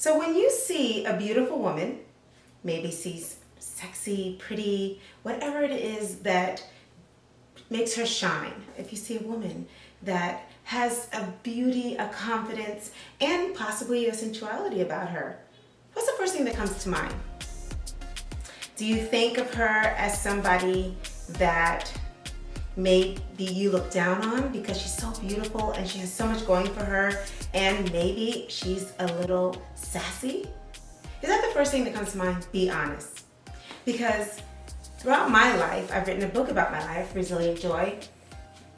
So when you see a beautiful woman, maybe she's sexy, pretty, whatever it is that makes her shine. If you see a woman that has a beauty, a confidence, and possibly a sensuality about her, what's the first thing that comes to mind? Do you think of her as somebody that maybe you look down on because she's so beautiful and she has so much going for her, and maybe she's a little sassy? Is that the first thing that comes to mind? Be honest. Because throughout my life, I've written a book about my life, Resilient Joy.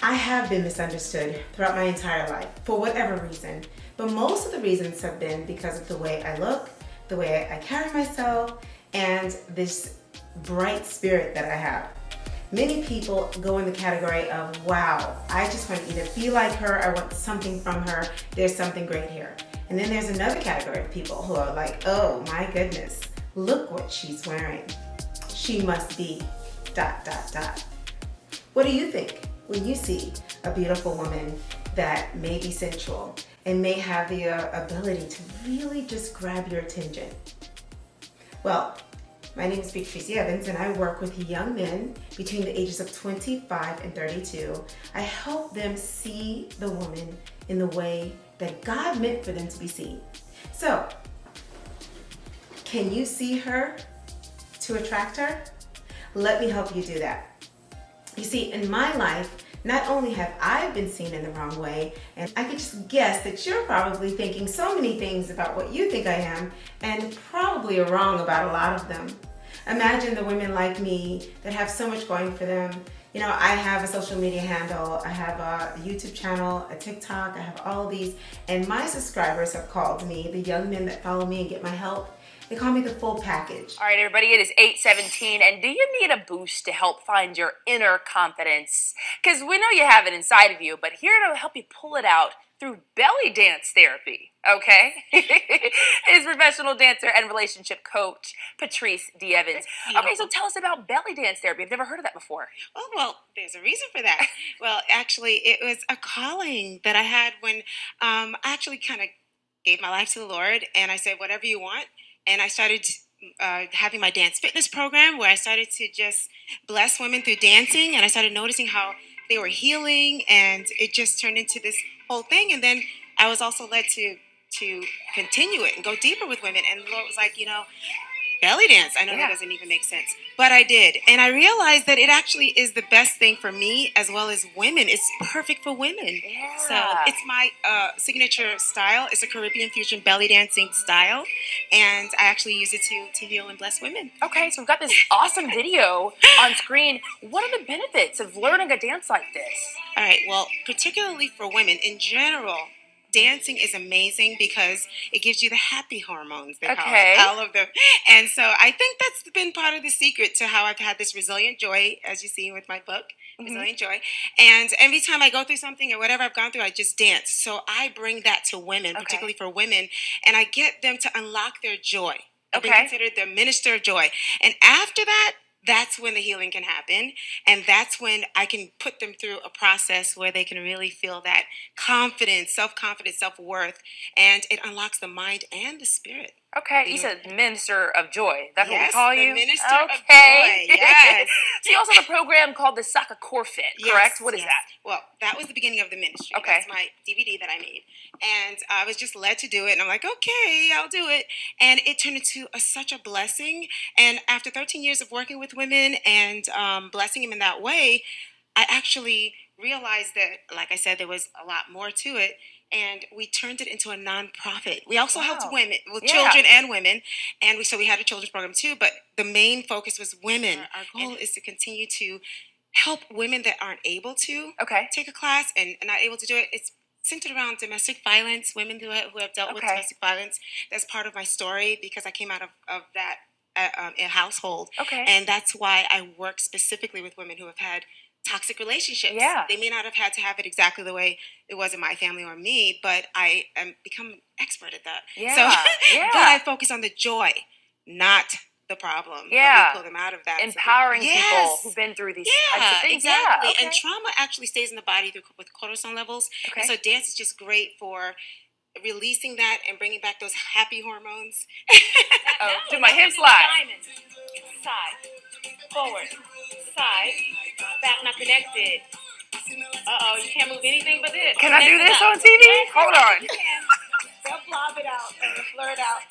I have been misunderstood throughout my entire life for whatever reason. But most of the reasons have been because of the way I look, the way I carry myself, and this bright spirit that I have. Many people go in the category of, wow, I just want to either be like her, I want something from her, there's something great here. And then there's another category of people who are like, oh my goodness, look what she's wearing. She must be ... What do you think when you see a beautiful woman that may be sensual and may have the ability to really just grab your attention? Well, my name is Patrice D'Evans, and I work with young men between the ages of 25 and 32. I help them see the woman in the way that God meant for them to be seen. So, can you see her to attract her? Let me help you do that. You see, in my life, not only have I been seen in the wrong way, and I could just guess that you're probably thinking so many things about what you think I am, and probably are wrong about a lot of them. Imagine the women like me that have so much going for them. You know, I have a social media handle, I have a YouTube channel, a TikTok, I have all of these, and my subscribers have called me, the young men that follow me and get my help, they call me the full package. All right, everybody, it is 8:17, and do you need a boost to help find your inner confidence? Because we know you have it inside of you, but here to help you pull it out through belly dance therapy, okay? is professional dancer and relationship coach, Patrice D'Evans. Okay, so tell us about belly dance therapy. I've never heard of that before. Oh, well, there's a reason for that. Well, actually, it was a calling that I had when I actually kind of gave my life to the Lord, and I said, whatever you want. And I started having my dance fitness program where I started to just bless women through dancing, and I started noticing how they were healing, and it just turned into this whole thing. And then I was also led to continue it and go deeper with women. And the Lord was like, belly dance. I know that doesn't even make sense, but I did. And I realized that it actually is the best thing for me as well as women. It's perfect for women. Yeah. So it's my signature style. It's a Caribbean fusion belly dancing style. And I actually use it to heal and bless women. Okay, so we've got this awesome video on screen. What are the benefits of learning a dance like this? All right. Well, particularly for women in general, dancing is amazing because it gives you the happy hormones. They call it, all of them. And so I think that's been part of the secret to how I've had this resilient joy, as you see with my book, Resilient Joy. And every time I go through something or whatever I've gone through, I just dance. So I bring that to women, particularly for women, and I get them to unlock their joy. I've been considered the minister of joy. And after that, that's when the healing can happen. And that's when I can put them through a process where they can really feel that confidence, self-worth, and it unlocks the mind and the spirit. Okay, you said minister of joy. That's what we call you? Yes, the minister of joy, yes. So you also have a program called the Saka Core Fit, correct? What is that? Well, that was the beginning of the ministry. Okay. That's my DVD that I made. And I was just led to do it. And I'm like, okay, I'll do it. And it turned into such a blessing. And after 13 years of working with women and blessing them in that way, I actually realized that, like I said, there was a lot more to it. And we turned it into a nonprofit. We also helped women, children and women. And we had a children's program too, but the main focus was women. Our goal is to continue to help women that aren't able to take a class and not able to do it. It's centered around domestic violence, women who have dealt with domestic violence. That's part of my story because I came out of that a household. And that's why I work specifically with women who have had toxic relationships. They may not have had to have it exactly the way it was in my family or me, but I am become an expert at that. But I focus on the joy, not the problem. But we pull them out of that. Empowering people who've been through these types of things. Exactly. And trauma actually stays in the body with cortisol levels. And so dance is just great for releasing that and bringing back those happy hormones. Oh, do my hip slide. Side, forward, side, back not connected. Uh-oh, you can't move anything but this. Can I do this on TV? Hold on. You can. They'll blob it out or blur it out.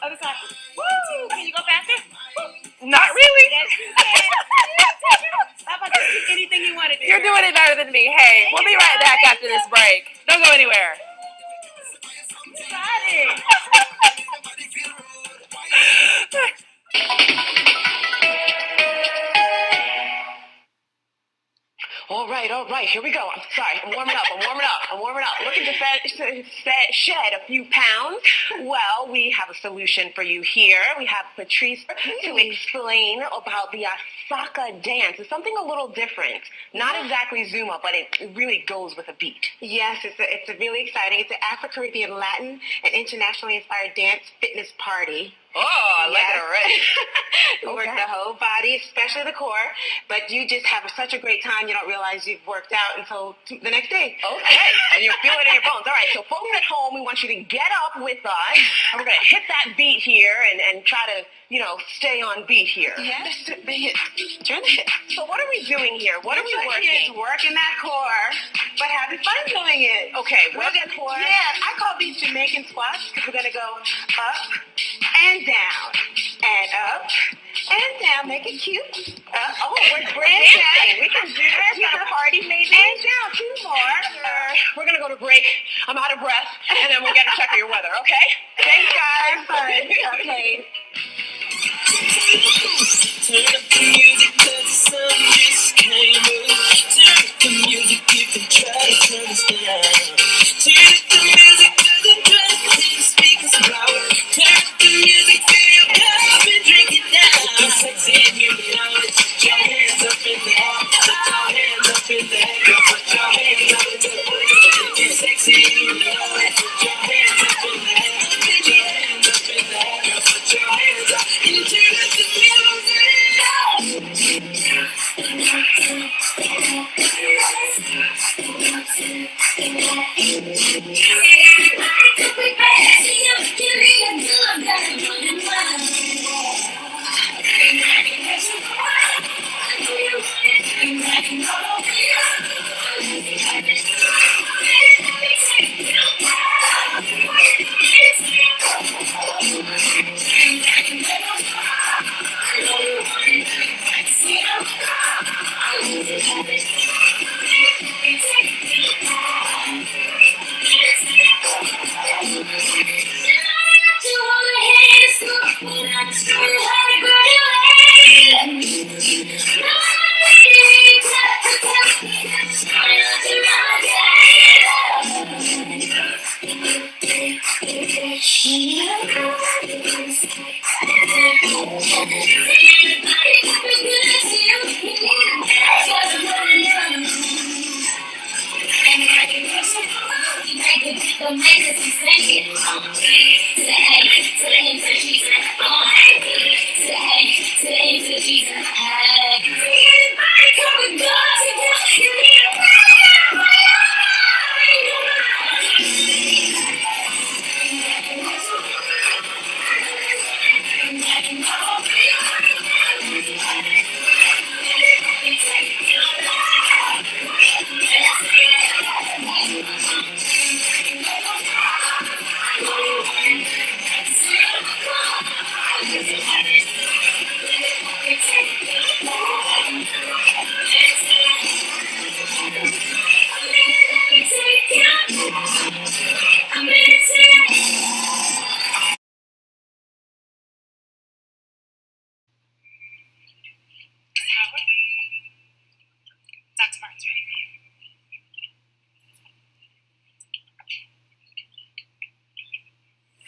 Other side. Woo! Can you go faster? Not really. Yes, you can. How about just do anything you want to do? You're doing it better than me. Hey, we'll be right back after this break. Don't go anywhere. You got it. All right, here we go. I'm sorry, I'm warming up. Looking to shed a few pounds. Well, we have a solution for you here. We have Patrice to explain about the Asaka dance. It's something a little different. Not exactly Zumba, but it really goes with a beat. Yes, it's a really exciting. It's an Afro-Caribbean, Latin, and internationally inspired dance fitness party. Oh, I like it already. You work the whole body, especially the core, but you just have such a great time, you don't realize you've worked out until the next day. Okay, and you're feeling it in your bones. All right, so folks at home, we want you to get up with us, and we're going to hit that beat here and try to, stay on beat here. Yes, turn the hip. So what are we doing here? What are we working? Working that core, but having fun doing it. Okay, work that core. Yeah, I call these Jamaican squats because we're going to go up and down and up and down. Make it cute. We're dancing. We can do this. We got a party maybe. And down, 2 more. We're going to go to break. I'm out of breath, and then we'll get a check of your weather, okay? Thanks, guys. Fun. Okay. Turn up the music 'cause the sun just came up. Turn up the music, you can try to turn us down. Turn up the music 'cause I'm trying to see the speakers blow. Turn up the music, fill your cup and drink it down. Looking sexy in here now, put your hands up in there. Put your hands up in there. Girl, put your hands up in there. Looking sexy in here now, put your hands up in there. Put your hands up in there. Girl, put your hands up and turn up the music.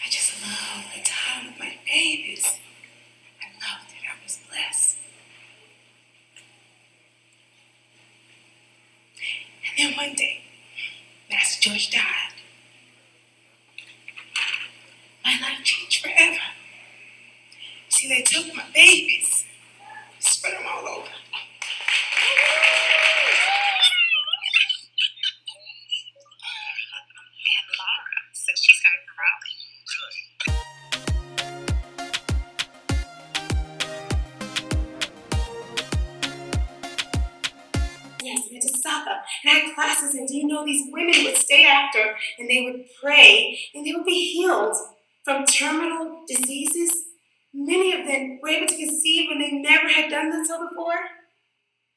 I just love the time with my babies. I love that I was blessed. And then one day, Master George died. My life changed forever. See, they took my babies, spread them all over. And I had classes, and do you know, these women would stay after, and they would pray, and they would be healed from terminal diseases. Many of them were able to conceive when they never had done that so before.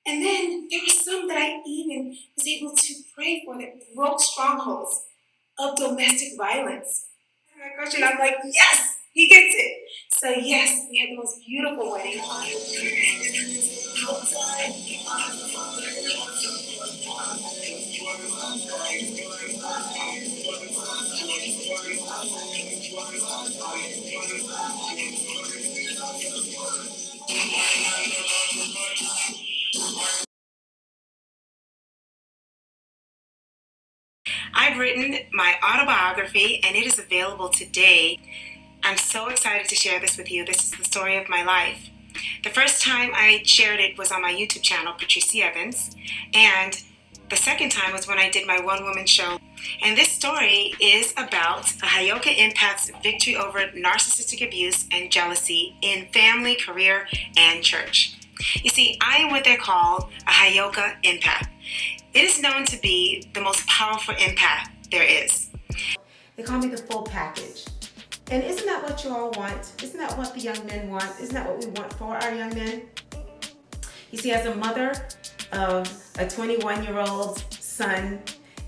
And then there were some that I even was able to pray for that broke strongholds of domestic violence. And my question, I'm like, yes, he gets it. So yes, we had the most beautiful wedding. I've written my autobiography, and it is available today. I'm so excited to share this with you. This is the story of my life. The first time I shared it was on my YouTube channel, Patrice D'Evans, and the second time was when I did my one-woman show. And this story is about a Hayoka empath's victory over narcissistic abuse and jealousy in family, career, and church. You see, I am what they call a Hayoka empath. It is known to be the most powerful empath there is. They call me the full package. And isn't that what you all want? Isn't that what the young men want? Isn't that what we want for our young men? You see, as a mother of a 21-year-old son,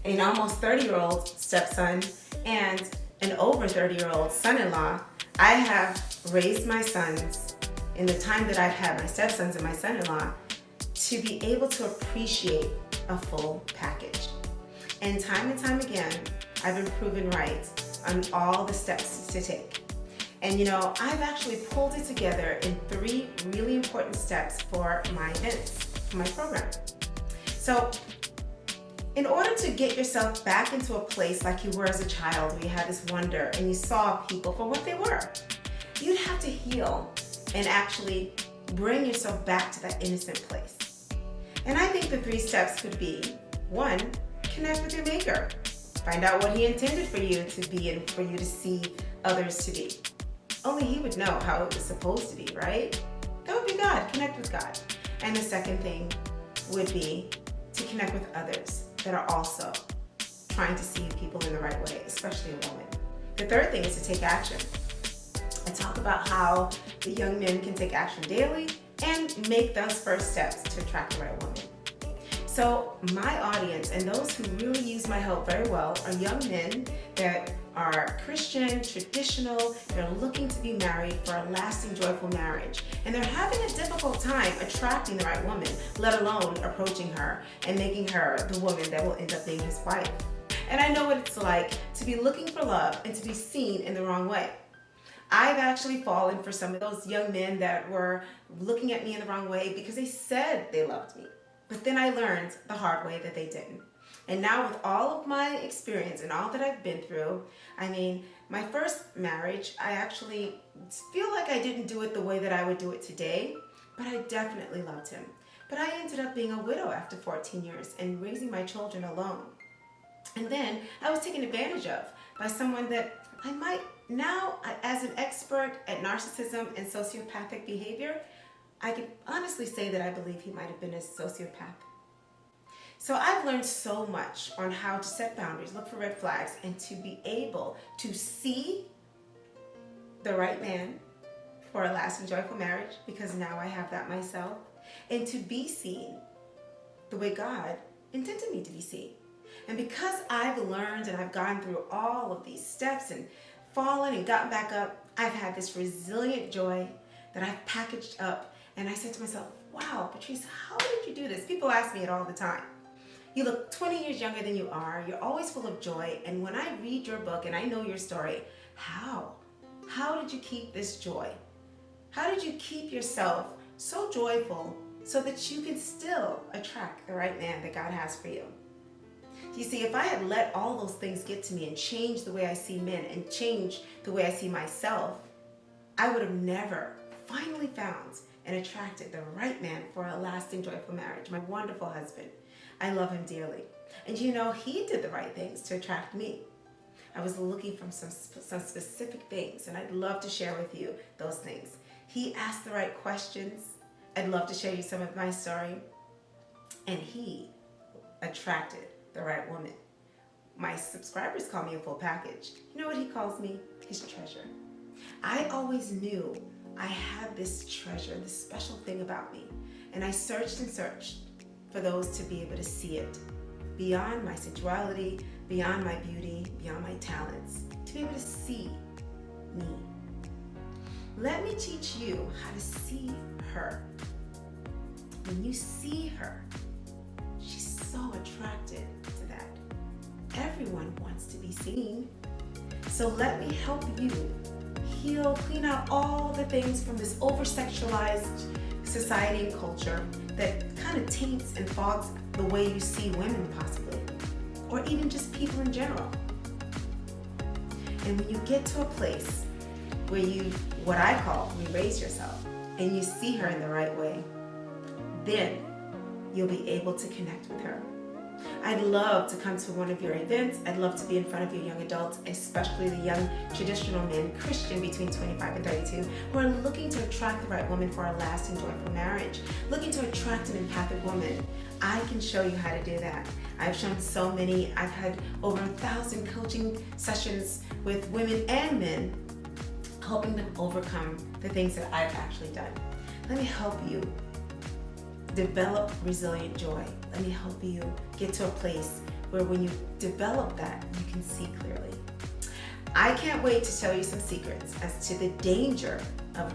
an almost 30-year-old stepson, and an over 30-year-old son-in-law, I have raised my sons in the time that I've had my stepsons and my son-in-law to be able to appreciate a full package. And time again, I've been proven right on all the steps to take. And you know, I've actually pulled it together in 3 really important steps for my events, for my program. So, in order to get yourself back into a place like you were as a child, where you had this wonder and you saw people for what they were, you'd have to heal and actually bring yourself back to that innocent place. And I think the 3 steps could be: 1, connect with your maker. Find out what he intended for you to be and for you to see others to be. Only he would know how it was supposed to be, right? That would be God. Connect with God. And the second thing would be to connect with others that are also trying to see people in the right way, especially a woman. The third thing is to take action. I talk about how the young men can take action daily and make those first steps to attract the right woman. So my audience and those who really use my help very well are young men that are Christian, traditional, they're looking to be married for a lasting, joyful marriage. And they're having a difficult time attracting the right woman, let alone approaching her and making her the woman that will end up being his wife. And I know what it's like to be looking for love and to be seen in the wrong way. I've actually fallen for some of those young men that were looking at me in the wrong way because they said they loved me. But then I learned the hard way that they didn't. And now with all of my experience and all that I've been through, I mean, my first marriage, I actually feel like I didn't do it the way that I would do it today, but I definitely loved him. But I ended up being a widow after 14 years and raising my children alone. And then I was taken advantage of by someone that I might now, as an expert at narcissism and sociopathic behavior, I can honestly say that I believe he might have been a sociopath. So I've learned so much on how to set boundaries, look for red flags, and to be able to see the right man for a lasting, joyful marriage, because now I have that myself, and to be seen the way God intended me to be seen. And because I've learned and I've gone through all of these steps and fallen and gotten back up, I've had this resilient joy that I've packaged up. And I said to myself, wow, Patrice, how did you do this? People ask me it all the time. You look 20 years younger than you are. You're always full of joy. And when I read your book and I know your story, how? How did you keep this joy? How did you keep yourself so joyful so that you can still attract the right man that God has for you? You see, if I had let all those things get to me and change the way I see men and change the way I see myself, I would have never finally found and attracted the right man for a lasting, joyful marriage. My wonderful husband. I love him dearly. And you know, he did the right things to attract me. I was looking for some specific things, and I'd love to share with you those things. He asked the right questions. I'd love to share you some of my story. And he attracted the right woman. My subscribers call me a full package. You know what he calls me? His treasure. I always knew I had this treasure, this special thing about me. And I searched and searched for those to be able to see it beyond my sensuality, beyond my beauty, beyond my talents, to be able to see me. Let me teach you how to see her. When you see her, she's so attracted to that. Everyone wants to be seen. So let me help you heal, clean out all the things from this over-sexualized society and culture that kind of taints and fogs the way you see women possibly, or even just people in general. And when you get to a place where you, what I call, re-raise yourself, and you see her in the right way, then you'll be able to connect with her. I'd love to come to one of your events. I'd love to be in front of your young adults, especially the young traditional men, Christian between 25 and 32, who are looking to attract the right woman for a lasting, joyful marriage, looking to attract an empathic woman. I can show you how to do that. I've shown so many. I've had over 1,000 coaching sessions with women and men, helping them overcome the things that I've actually done. Let me help you develop resilient joy. Let me help you get to a place where when you develop that, you can see clearly. I can't wait to tell you some secrets as to the danger of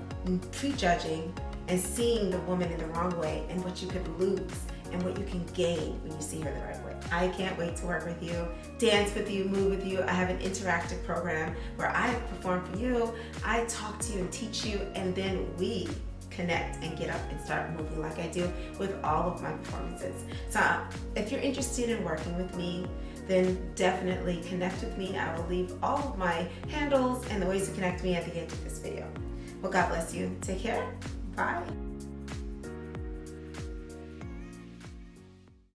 prejudging and seeing the woman in the wrong way, and what you could lose and what you can gain when you see her the right way. I can't wait to work with you, dance with you, move with you. I have an interactive program where I perform for you, I talk to you and teach you, and then we connect and get up and start moving like I do with all of my performances. So if you're interested in working with me, then definitely connect with me. I will leave all of my handles and the ways to connect with me at the end of this video. Well, God bless you. Take care. Bye.